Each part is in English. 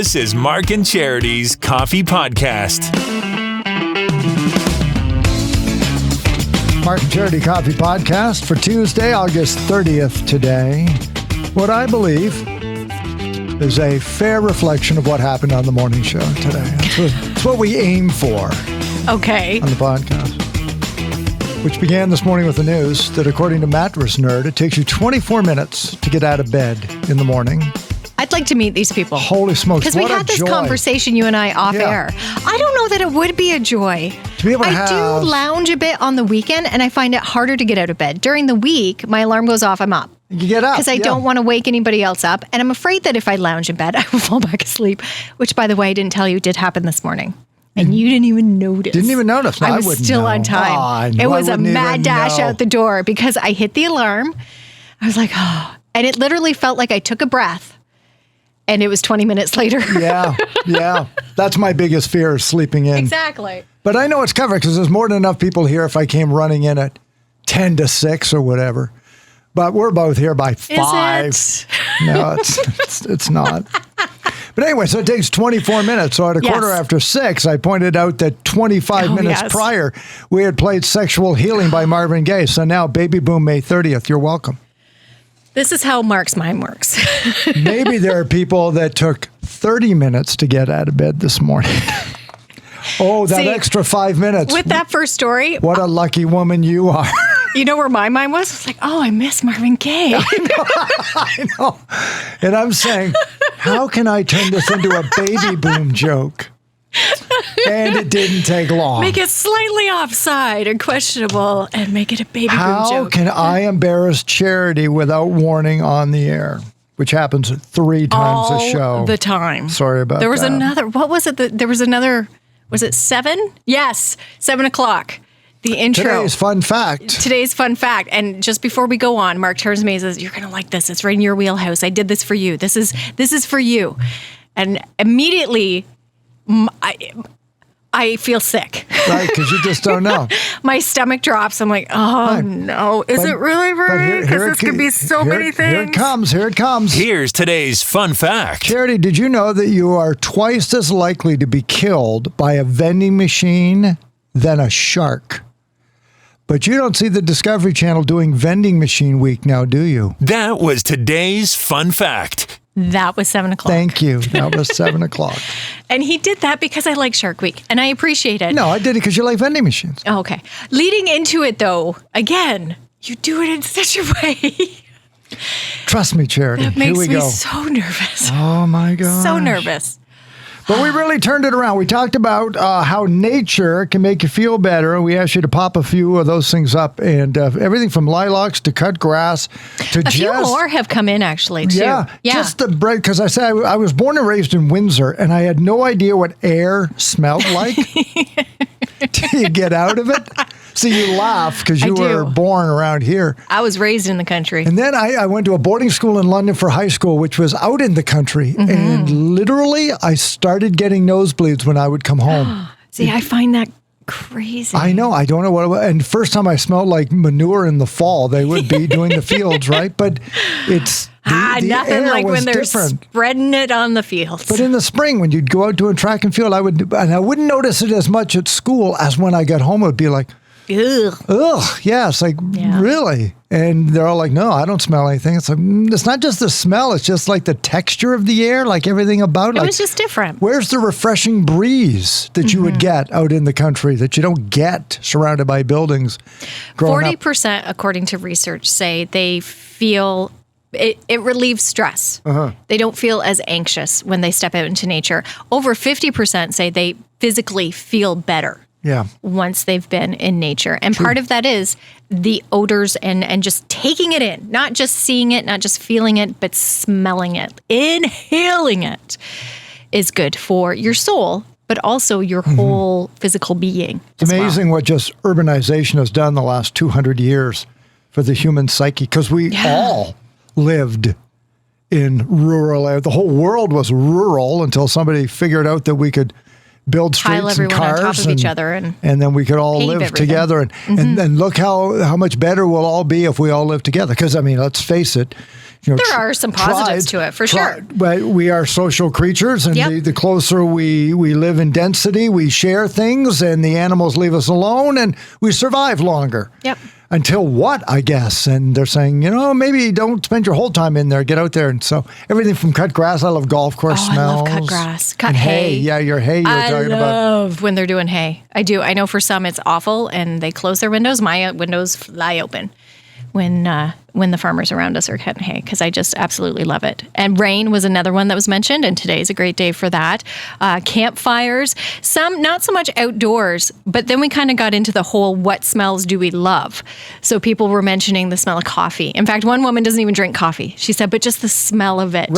This is Mark and Charity's Coffee Podcast. Mark and Charity Coffee Podcast for Tuesday, August 30th today. What I believe is a fair reflection of what happened on the morning show today. That's what we aim for. Okay. On the podcast. Which began this morning with the news that according to Mattress Nerd, it takes you 24 minutes to get out of bed in the morning. I'd like to meet these people. Holy smokes, because we had this conversation, you and I, off air. I don't know that it would be a joy. To be able to I do lounge a bit on the weekend, and I find it harder to get out of bed. During the week, my alarm goes off, I'm up. You get up. Because I don't want to wake anybody else up. And I'm afraid that if I lounge in bed, I will fall back asleep. Which, by the way, I didn't tell you did happen this morning. And you didn't even notice. Didn't even notice. No, I was still on time. It was a mad dash out the door because I hit the alarm. I was like, oh. And it literally felt like I took a breath. And it was 20 minutes later. Yeah. That's my biggest fear, is sleeping in. Exactly. But I know it's covered because there's more than enough people here if I came running in at 10 to 6 or whatever. But we're both here by 5. Is it? No, it's not. But anyway, so it takes 24 minutes. So at a quarter after 6, I pointed out that 25 minutes prior, we had played Sexual Healing by Marvin Gaye. So now, Baby Boom, May 30th. You're welcome. This is how Mark's mind works. Maybe there are people that took 30 minutes to get out of bed this morning. Oh, that extra 5 minutes. With that first story. What a lucky woman you are. You know where my mind was? It's like, oh, I miss Marvin Gaye. I know. And I'm saying, how can I turn this into a Baby Boom joke? And it didn't take long. Make it slightly offside and questionable and make it a Baby Boom joke. How can I embarrass Charity without warning on the air? Which happens 3 times a show. All the time. Sorry about that. There was another, what was it? There was another, was it 7? Yes, 7 o'clock. The intro. Today's fun fact. And just before we go on, Mark turns to me and says, you're going to like this. It's right in your wheelhouse. I did this for you. This is for you. And immediately, I feel sick. Right, because you just don't know. My stomach drops. I'm like, oh, no. Is it really right? Because this could be so many things. Here it comes. Here's today's fun fact. Charity, did you know that you are twice as likely to be killed by a vending machine than a shark? But you don't see the Discovery Channel doing Vending Machine Week now, do you? That was today's fun fact. That was 7 o'clock. Thank you. That was 7 o'clock. And he did that because I like Shark Week, and I appreciate it. No, I did it because you like vending machines. Oh, okay. Leading into it, though, again, you do it in such a way. Trust me, Charity. That makes Here we me go. so nervous. Oh, my God. So nervous. But we really turned it around. We talked about how nature can make you feel better. We asked you to pop a few of those things up. And everything from lilacs to cut grass to A few more have come in, actually, too. Yeah. Just the bread. Because I said I was born and raised in Windsor, and I had no idea what air smelled like. Till you get out of it. So you laugh because you were born around here. I was raised in the country. And then I went to a boarding school in London for high school, which was out in the country. Mm-hmm. And literally, I started getting nosebleeds when I would come home. See, I find that crazy. I know. I don't know what it was. And first time I smelled like manure in the fall. They would be doing the fields, right? But it's... The nothing like when they're different. Spreading it on the fields. But in the spring, when you'd go out to a track and field, I wouldn't notice it as much at school as when I got home. It would be like, ugh, yeah, it's like, really? And they're all like, no, I don't smell anything. It's like, it's not just the smell, it's just like the texture of the air, like everything about it. It was just different. Where's the refreshing breeze that you would get out in the country that you don't get surrounded by buildings? 40%, according to research, say they feel... It relieves stress. They don't feel as anxious when they step out into nature. Over 50% say they physically feel better once they've been in nature. And part of that is the odors and just taking it in, not just seeing it, not just feeling it, but smelling it, inhaling it is good for your soul, but also your whole physical being. It's amazing what just urbanization has done the last 200 years for the human psyche, because we all lived in rural area. The whole world was rural until somebody figured out that we could build streets and cars on top of each other and then we could all live together. And look how much better we'll all be if we all live together. Because, I mean, let's face it, There are some positives to it, for sure. But we are social creatures, and the closer we live in density, we share things, and the animals leave us alone, and we survive longer. Yep. Until what, I guess. And they're saying, maybe don't spend your whole time in there. Get out there. And so everything from cut grass. I love golf course smells. I love cut grass. Cut hay. Yeah, your hay you were talking about. I love when they're doing hay. I do. I know for some it's awful, and they close their windows. My windows fly open when the farmers around us are cutting hay, because I just absolutely love it. And rain was another one that was mentioned, and today's a great day for that. Campfires, some not so much outdoors, but then we kind of got into the whole what smells do we love. So people were mentioning the smell of coffee. In fact, one woman doesn't even drink coffee. She said, but just the smell of it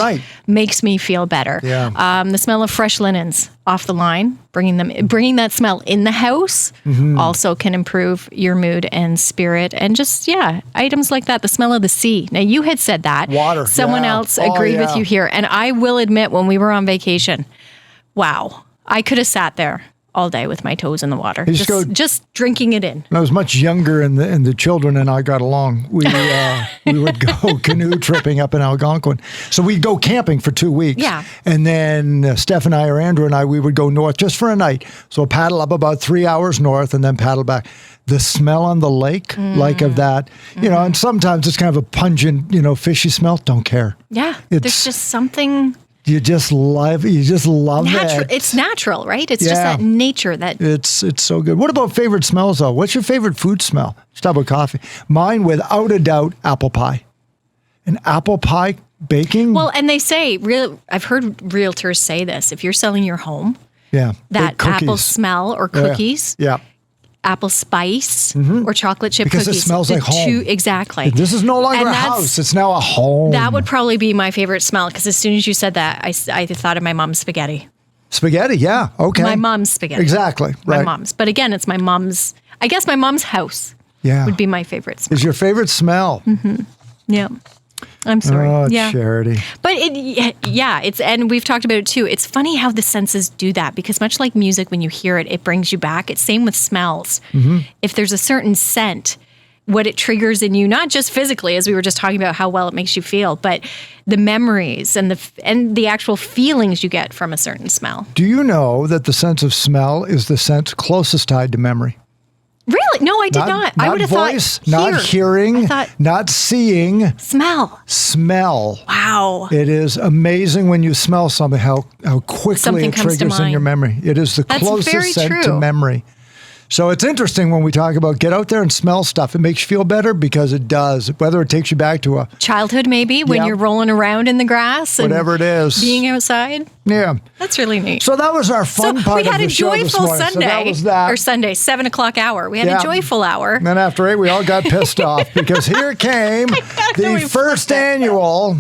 makes me feel better. Yeah. The smell of fresh linens off the line, bringing that smell in the house also can improve your mood and spirit, and just items like that. The smell of the sea. Now, you had said that. Water. Someone else agreed with you here. And I will admit, when we were on vacation, wow, I could have sat there all day with my toes in the water, just drinking it in. When I was much younger, and the children and I got along, we would go canoe tripping up in Algonquin. So we'd go camping for 2 weeks. Yeah. And then Steph and I, or Andrew and I, we would go north just for a night. So paddle up about 3 hours north and then paddle back. The smell on the lake, like of that, and sometimes it's kind of a pungent, fishy smell. Don't care. Yeah. There's just something. You just love it. It's natural, right? It's just that nature that. It's so good. What about favorite smells, though? What's your favorite food smell? Just talk about coffee. Mine, without a doubt, apple pie. An apple pie baking. Well, and they say, I've heard realtors say this, if you're selling your home, that apple smell or cookies. Yeah. Apple spice or chocolate chip cookies. Because it smells like home. Exactly. This is no longer a house. It's now a home. That would probably be my favorite smell, because as soon as you said that, I thought of my mom's spaghetti. Spaghetti, yeah. Okay. My mom's spaghetti. Exactly. Right. My mom's. But again, it's my mom's, I guess my mom's house would be my favorite smell. Is your favorite smell? Mm-hmm. Yeah. I'm sorry. Oh, Charity. But and we've talked about it too. It's funny how the senses do that, because much like music, when you hear it, it brings you back. It's same with smells. Mm-hmm. If there's a certain scent, what it triggers in you, not just physically, as we were just talking about how well it makes you feel, but the memories and the actual feelings you get from a certain smell. Do you know that the sense of smell is the sense closest tied to memory? Really? No, I did not. I would have voice, thought not hearing, not seeing. Smell. Wow. It is amazing when you smell something, how quickly something it triggers in your memory. It is the closest scent to memory. So it's interesting when we talk about get out there and smell stuff. It makes you feel better, because it does. Whether it takes you back to a childhood, maybe, when you're rolling around in the grass. And whatever it is. Being outside. Yeah. That's really neat. So that was our fun part of the show this morning. We had a joyful Sunday. So that was that. Or Sunday, 7 o'clock hour. We had a joyful hour. And then after 8, we all got pissed off, because here came the first annual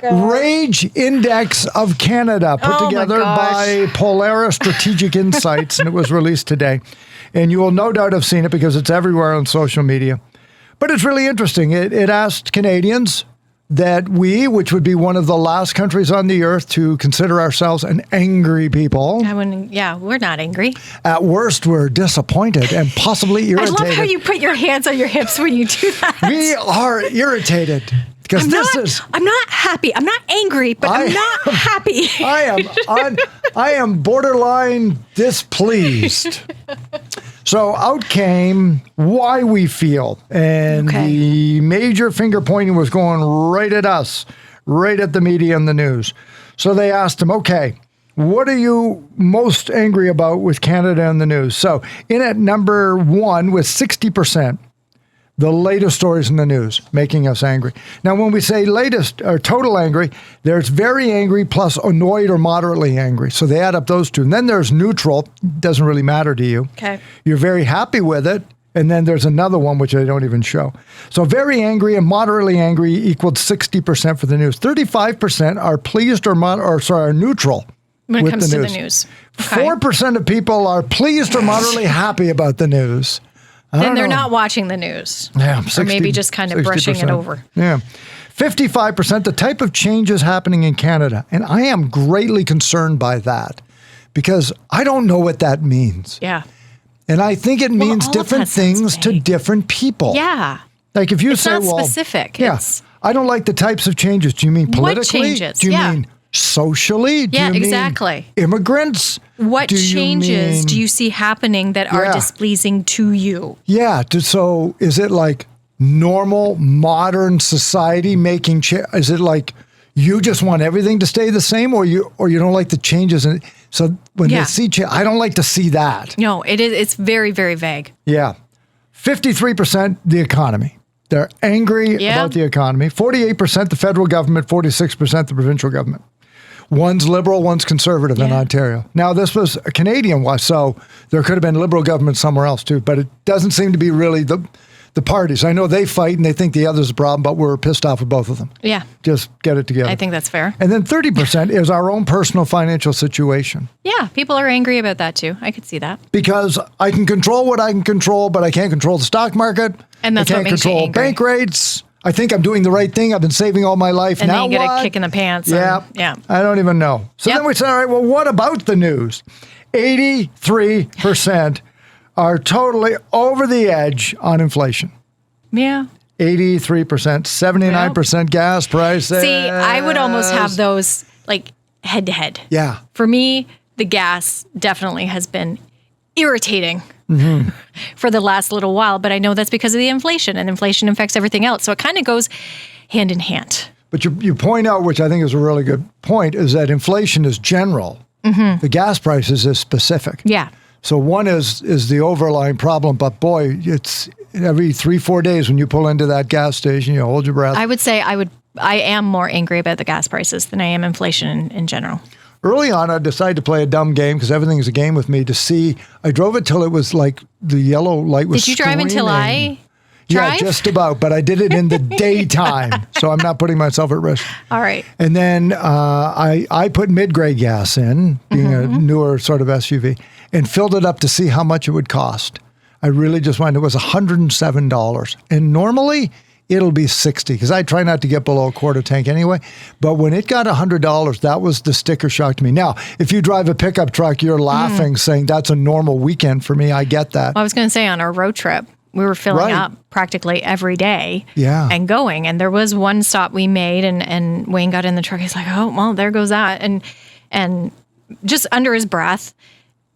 Rage Index of Canada, put together by Polaris Strategic Insights, and it was released today. And you will no doubt have seen it, because it's everywhere on social media. But it's really interesting. It asked Canadians that we, which would be one of the last countries on the earth to consider ourselves an angry people. We're not angry. At worst, we're disappointed and possibly irritated. I love how you put your hands on your hips when you do that. We are irritated. Because I'm not happy. I'm not angry, but I'm not happy. I am borderline displeased. So out came why we feel. And the major finger pointing was going right at us, right at the media and the news. So they asked him, okay, what are you most angry about with Canada and the news? So in at number 1 with 60%. The latest stories in the news, making us angry. Now, when we say latest or total angry, there's very angry plus annoyed or moderately angry. So they add up those two. And then there's neutral. Doesn't really matter to you. Okay. You're very happy with it. And then there's another one, which I don't even show. So very angry and moderately angry equaled 60% for the news. 35% are pleased are neutral when it comes to the news. 4% of people are pleased or moderately happy about the news. Then they're not watching the news. Yeah, or maybe just kind of brushing it over. Yeah. 55%, the type of changes happening in Canada. And I am greatly concerned by that, because I don't know what that means. Yeah. And I think it means different things to different people. Yeah. Like if you it's say, not specific. Yeah, I don't like the types of changes. Do you mean politically? What changes? Do you mean socially? Do Yeah, you mean exactly. immigrants? What changes do you see happening that are Yeah. displeasing to you? Yeah. So is it like normal modern society making is it like you just want everything to stay the same, or you don't like the changes? And so when they see I don't like to see that. No, it's very, very vague. Yeah. 53% the economy. They're angry about the economy. 48% the federal government, 46% the provincial government. One's liberal, one's conservative in Ontario. Now, this was a Canadian one, so there could have been liberal government somewhere else too, but it doesn't seem to be really the parties. I know they fight and they think the other's a problem, but we're pissed off with both of them. Yeah. Just get it together. I think that's fair. And then 30% is our own personal financial situation. Yeah, people are angry about that too. I could see that. Because I can control what I can control, but I can't control the stock market. And that's I what can't makes you control angry. bank rates. I think I'm doing the right thing. I've been saving all my life. And now then you get what? a kick in the pants. Yeah. Yeah. I don't even know. So then we said, all right, well, what about the news? 83% are totally over the edge on inflation. Yeah. 83%, 79% gas prices. See, I would almost have those like head to head. Yeah. For me, the gas definitely has been irritating for the last little while, but I know that's because of the inflation, and inflation affects everything else. So it kind of goes hand in hand. But you point out, which I think is a really good point, is that inflation is general. The gas prices is specific. Yeah. So one is the overlying problem, but boy, it's every 3-4 days when you pull into that gas station, you hold your breath. I would say I am more angry about the gas prices than I am inflation in general. Early on, I decided to play a dumb game because everything is a game with me to see. I drove it till it was like the yellow light was Did you drive until I drive? Yeah, just about, but I did it in the daytime, so I'm not putting myself at risk. All right. And then I put mid-grade gas in, being a newer sort of SUV, and filled it up to see how much it would cost. I really just wanted, it was $107. And normally it'll be $60 because I try not to get below a quarter tank anyway. But when it got $100, that was the sticker shock to me. Now, if you drive a pickup truck, you're laughing, saying that's a normal weekend for me. I get that. Well, I was going to say on our road trip, we were filling up practically every day and going. And there was one stop we made and Wayne got in the truck. He's like, oh, well, there goes that. And just under his breath.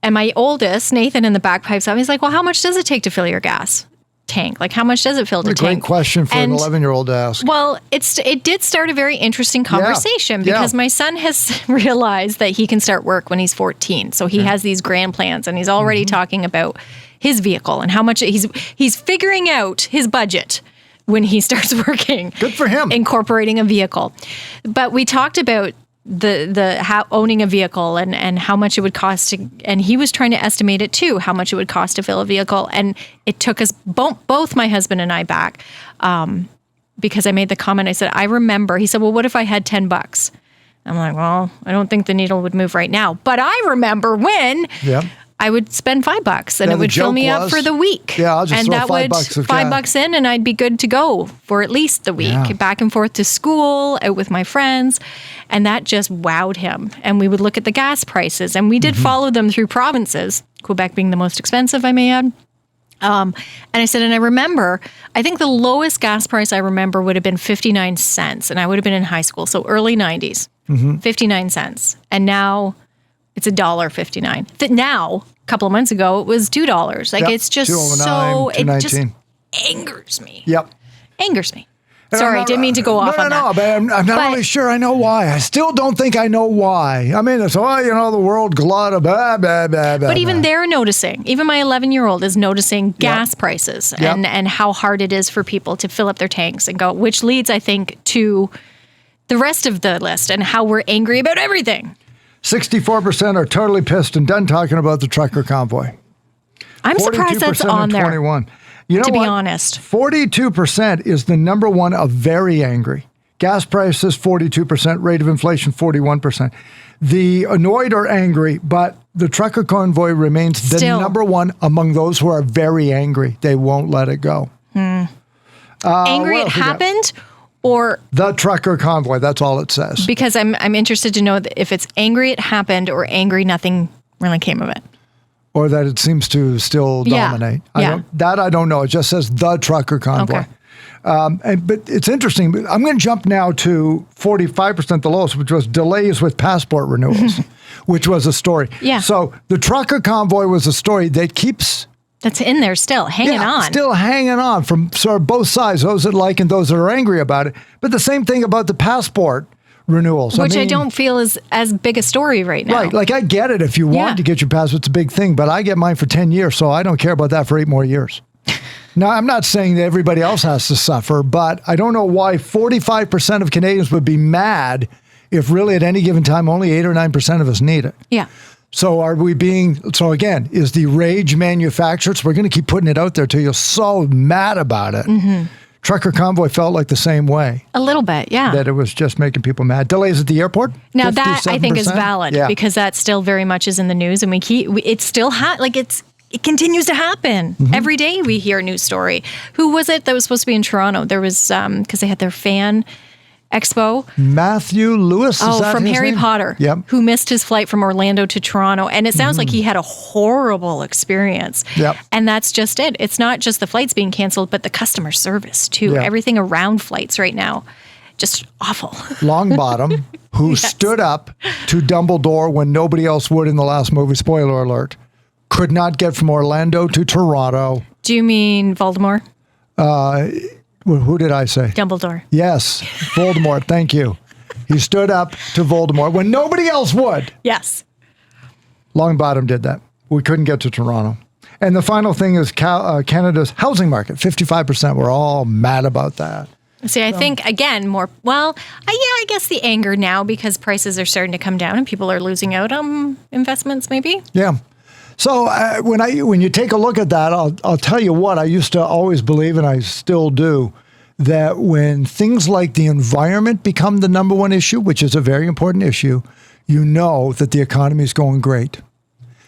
And my oldest, Nathan, in the back pipes up. He's like, well, how much does it take to fill your gas tank? Like, how much does it fill to tank? Great question for an 11-year-old to ask. Well, it did start a very interesting conversation because my son has realized that he can start work when he's 14. So he has these grand plans, and he's already talking about his vehicle and how much he's figuring out his budget when he starts working. Good for him. Incorporating a vehicle. But we talked about how owning a vehicle and how much it would cost to, and he was trying to estimate it too, how much it would cost to fill a vehicle. And it took us both my husband and I back because I made the comment. I said, I remember, he said, well, what if I had $10? I'm like, well, I don't think the needle would move right now. But I remember when I would spend $5 and it would fill me up for the week. Yeah, I'll just and throw that $5 would $5 in and I'd be good to go for at least the week, back and forth to school, out with my friends. And that just wowed him. And we would look at the gas prices and we did follow them through provinces, Quebec being the most expensive, I may add. And I said, and I remember, I think the lowest gas price I remember would have been 59 cents. And I would have been in high school. So early 90s, 59 cents. And now it's $1.59. Now, a couple of months ago, it was $2. Like it's just so, it just angers me. Angers me. Sorry, didn't mean to go off on that. No, but I'm not really sure I know why. I still don't think I know why. I mean, it's, the world glut of blah, blah, blah, blah. But even they're noticing. Even my 11-year-old is noticing gas prices and how hard it is for people to fill up their tanks and go, which leads, I think, to the rest of the list and how we're angry about everything. 64% are totally pissed and done talking about the trucker convoy. I'm surprised that's on there. 21. You know to be what? honest. 42% is the number one of very angry. Gas prices, 42%. Rate of inflation, 41%. The annoyed or angry, but the trucker convoy remains the number one among those who are very angry. They won't let it go. Angry it happened? Or the trucker convoy, that's all it says. Because I'm interested to know if it's angry it happened or angry nothing really came of it. Or that it seems to still dominate. I don't know. It just says the trucker convoy. But it's interesting. I'm going to jump now to 45% the lowest, which was delays with passport renewals, which was a story. Yeah. So the trucker convoy was a story that keeps... That's in there still, hanging on. Still hanging on from sort of both sides, those that like and those that are angry about it. But the same thing about the passport renewals. Which I don't feel is as big a story right now. Right. Like I get it. If you want to get your passport, it's a big thing. But I get mine for 10 years, so I don't care about that for 8 more years. Now, I'm not saying that everybody else has to suffer, but I don't know why 45% of Canadians would be mad if really at any given time only 8 or 9% of us need it. Yeah. So again, is the rage manufactured? So we're going to keep putting it out there till you're so mad about it. Mm-hmm. Trucker convoy felt like the same way. A little bit, yeah. That it was just making people mad. Delays at the airport? Now that I think is valid because that still very much is in the news and it's still it continues to happen. Mm-hmm. Every day we hear a news story. Who was it that was supposed to be in Toronto? There was, because they had their fan expo. Matthew Lewis? From Harry Potter. Yep. Who missed his flight from Orlando to Toronto. And it sounds like he had a horrible experience. Yep. And that's just it. It's not just the flights being canceled, but the customer service too. Yep. Everything around flights right now. Just awful. Longbottom, who stood up to Dumbledore when nobody else would in the last movie, spoiler alert, could not get from Orlando to Toronto. Do you mean Voldemort? Who did I say? Dumbledore. Yes, Voldemort. Thank you. He stood up to Voldemort when nobody else would. Yes. Longbottom did that. We couldn't get to Toronto. And the final thing is Canada's housing market, 55%. We're all mad about that. See, I think, again, I guess the anger now because prices are starting to come down and people are losing out on investments maybe. Yeah. So when you take a look at that, I'll tell you what, I used to always believe, and I still do, that when things like the environment become the number one issue, which is a very important issue, you know that the economy is going great.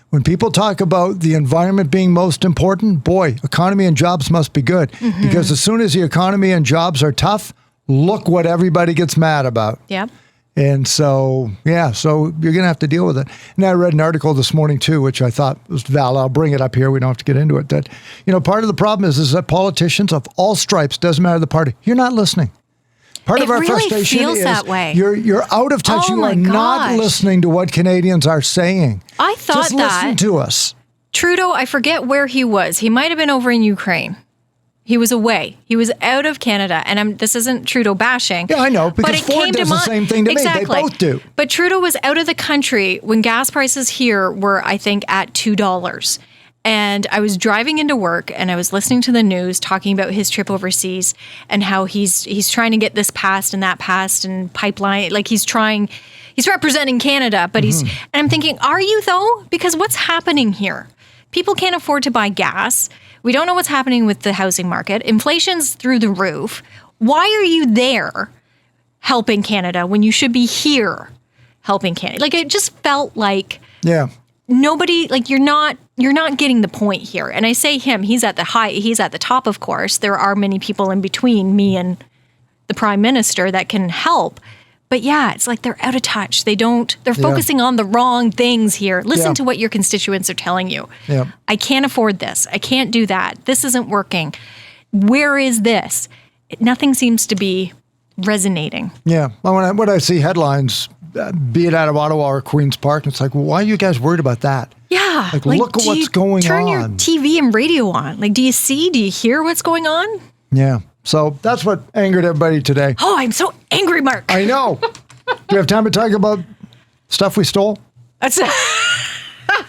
When people talk about the environment being most important, boy, economy and jobs must be good. Mm-hmm. Because as soon as the economy and jobs are tough, look what everybody gets mad about. Yeah. And so you're going to have to deal with it. And I read an article this morning, too, which I thought was valid. I'll bring it up here. We don't have to get into it. That, part of the problem is that politicians of all stripes, doesn't matter the party, you're not listening. Part of our frustration feels that way. You're out of touch. You are not listening to what Canadians are saying. I thought just listen to us. Trudeau, I forget where he was. He might have been over in Ukraine. He was away. He was out of Canada. And this isn't Trudeau bashing. Yeah, I know, because Ford does the same thing to me. They both do. But Trudeau was out of the country when gas prices here were, I think, at $2. And I was driving into work and I was listening to the news talking about his trip overseas and how he's trying to get this passed and that passed and pipeline. Like he's representing Canada, but and I'm thinking, are you though? Because what's happening here? People can't afford to buy gas. We don't know what's happening with the housing market. Inflation's through the roof. Why are you there helping Canada when you should be here helping Canada? Like it just felt like nobody, like you're not getting the point here. And I say him, he's at the top, of course. There are many people in between me and the Prime Minister that can help. But yeah, it's like they're out of touch. They're focusing on the wrong things here. Listen to what your constituents are telling you. Yeah. I can't afford this. I can't do that. This isn't working. Where is this? Nothing seems to be resonating. Yeah. Well, when I see headlines, be it out of Ottawa or Queen's Park, it's like, well, why are you guys worried about that? Yeah. Like look at what's going on. Turn your TV and radio on. Like, do you hear what's going on? Yeah. So that's what angered everybody today. Oh, I'm so angry, Mark. I know. Do you have time to talk about stuff we stole?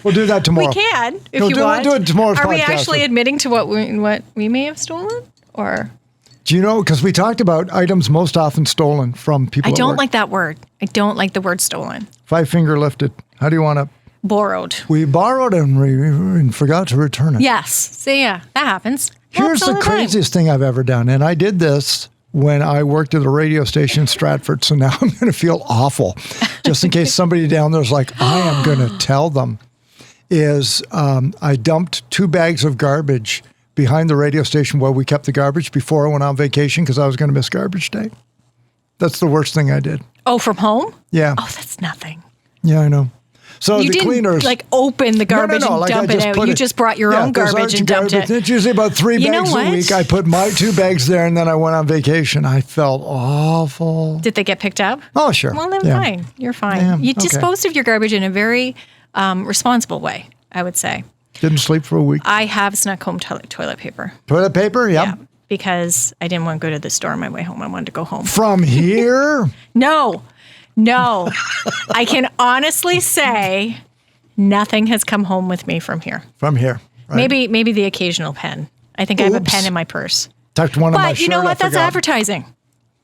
We'll do that tomorrow. We can, if you want. We'll do it tomorrow's podcast. Are we actually admitting to what we may have stolen? Or do you know, because we talked about items most often stolen from people I don't like that word. I don't like the word stolen. 5-finger lifted. How do you want to? Borrowed. We borrowed and forgot to return it. Yes. So yeah, that happens. Here's the craziest thing I've ever done. And I did this when I worked at a radio station in Stratford. So now I'm going to feel awful. Just in case somebody down there's like, I am going to tell them. I dumped 2 bags of garbage behind the radio station where we kept the garbage before I went on vacation because I was going to miss garbage day. That's the worst thing I did. Oh, from home? Yeah. Oh, that's nothing. Yeah, I know. So You the didn't cleaners open the garbage and like I dump it just out. put You it- just brought your Yeah, own there's garbage our and dumped garbage. it. It's usually about 3 You know bags a what? week. I put my 2 bags there, and then I went on vacation. I felt awful. Did they get picked up? Oh, sure. Well, then Yeah. fine. You're fine. Yeah, You okay. disposed of your garbage in a very responsible way, I would say. Didn't sleep for a week. I have snuck home toilet paper. Toilet paper? Yep. Yeah, because I didn't want to go to the store on my way home. I wanted to go home. From here? No. I can honestly say nothing has come home with me from here. From here. Right. Maybe the occasional pen. I think I have a Oops. pen in my purse. Tucked one on my But shirt. you know I what? That's forgot. advertising.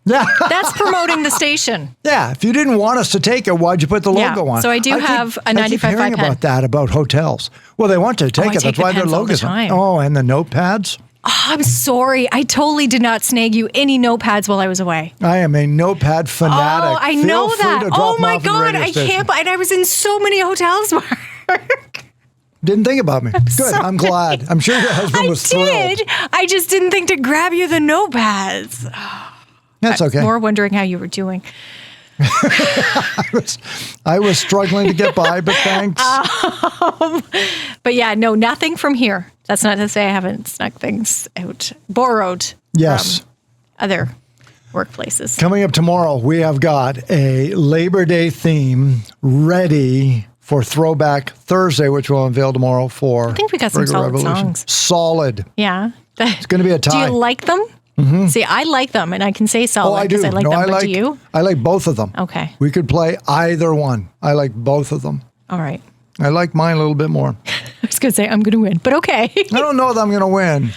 Yeah. That's promoting the station. Yeah. If you didn't want us to take it, why'd you put the Yeah, logo on? so I do have a I keep 95.5 hearing pen. about that, about hotels. Well, they want you to take I it. take That's the why their pens all the logo's on. time. Oh, and the notepads? Oh, I'm sorry. I totally did not snag you any notepads while I was away. I am a notepad fanatic. Oh, I Feel know free that. to drop Oh them my off at the God. radio I station. can't. And I was in so many hotels, Mark. Didn't think about me. Good. sorry. I'm glad. I'm sure your husband I was did. thrilled. I just didn't think to grab you the notepads. That's okay. More wondering how you were doing. I was struggling to get by, but thanks. But yeah, no, nothing from here. That's not to say I haven't snuck things out. Borrowed. Yes. From other workplaces. Coming up tomorrow, we have got a Labor Day theme ready for Throwback Thursday, which we'll unveil tomorrow for. I think we got some Regular solid Revolution. songs. Solid. Yeah. It's going to be a Do tie. you like them? Mm-hmm. See, I like them, and I can say solid Oh, I do. because I like No, them. I But like, do you? I like both of them. Okay. We could play either one. I like both of them. All right. I like mine a little bit more. I was going to say I'm going to win, but okay. I don't know that I'm going to win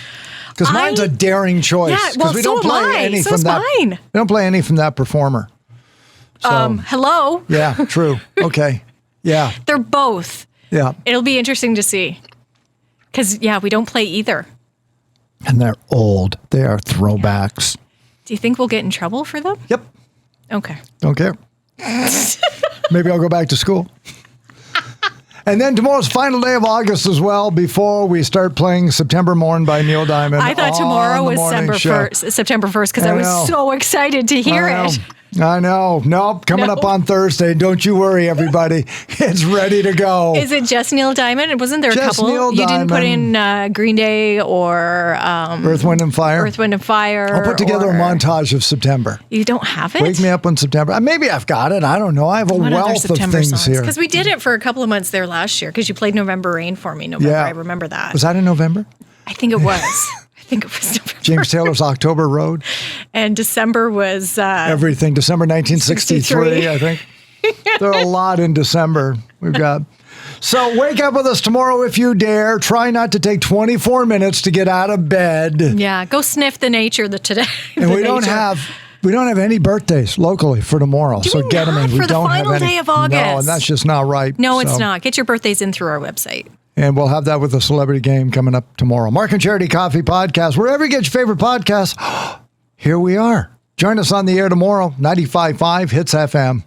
because mine's a daring choice. Yeah, well, 'Cause we so don't am play I. any So from is that. mine. We don't play any from that performer. So, Hello. yeah, true. Okay. Yeah. They're both. Yeah. It'll be interesting to see. Because, yeah, we don't play either. And they're old. They are throwbacks. Do you think we'll get in trouble for them? Yep. Okay. Don't care. Maybe I'll go back to school. And then tomorrow's final day of August as well before we start playing September Morn by Neil Diamond. I thought on tomorrow the was morning show. September 1st because I was know. so excited to hear it. I know. Nope. Coming No. up on Thursday. Don't you worry, everybody. It's ready to go. Is it just Neil Diamond? Wasn't there a Just couple? Neil You didn't put in Diamond. Green Day or Earth, Wind, and Fire? Earth, Wind, and Fire? I'll put together or- a montage of September. You don't have it? Wake me up on September. Maybe I've got it. I don't know. I have a What other wealth of September things songs? here. Because we did it for a couple of months there last year because you played November Rain for me. November, Yeah. I remember that. Was that in November? I think it was. I think it was November. James Taylor's October Road. And December was... Everything. December 1963, 63. I think. There are a lot in December we've got. So wake up with us tomorrow if you dare. Try not to take 24 minutes to get out of bed. yeah, go sniff the nature today. And we don't have any birthdays locally for tomorrow. So we get them in. not We for the don't final have any. day of August? No, and that's just not right. No, it's So- not. Get your birthdays in through our website. And we'll have that with the Celebrity Game coming up tomorrow. Mark and Charity Coffee Podcast. Wherever you get your favorite podcasts, here we are. Join us on the air tomorrow, 95.5 Hits FM.